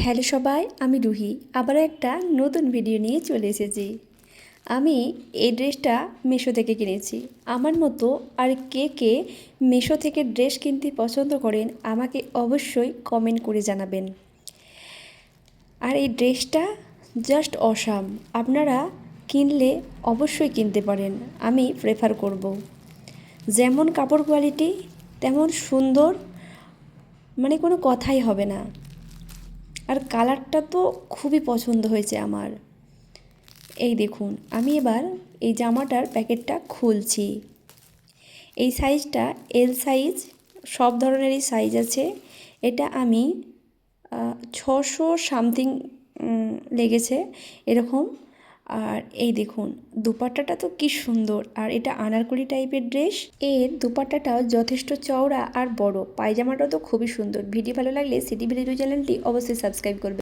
Hello সবাই, আমি রুহি আবারও একটা নতুন ভিডিও নিয়ে চলে এসেছি। আমি এই ড্রেসটা মিশো থেকে কিনেছি। আমার মতো আর কে কে মিশো থেকে ড্রেস কিনতে পছন্দ করেন আমাকে অবশ্যই কমেন্ট করে জানাবেন। আর এই ড্রেসটা জাস্ট অসাম, আপনারা কিনলে অবশ্যই কিনতে পারেন, আমি প্রেফার করব। যেমন কাপড় কোয়ালিটি তেমন সুন্দর, মানে কোনো কথাই হবে না। আর কালারটা তো খুবই পছন্দ হয়েছে আমার। এই দেখুন, আমি এবার এই জামাটার প্যাকেটটা খুলছি। এই সাইজটা এল সাইজ, সব ধরনেরই সাইজ আছে। এটা আমি 600 সামথিং লেগেছে এরকম। আর এই দেখুন দুপাট্টাটা তো কি সুন্দর, আর এটা আনারকলি টাইপের ড্রেস। এর দুপাট্টাটাও যথেষ্ট চওড়া আর বড়। পায়জামাটাও তো খুবই সুন্দর। ভিডিও ভালো লাগলে সিটি ভিডিও চ্যানেলটি অবশ্যই সাবস্ক্রাইব করবে।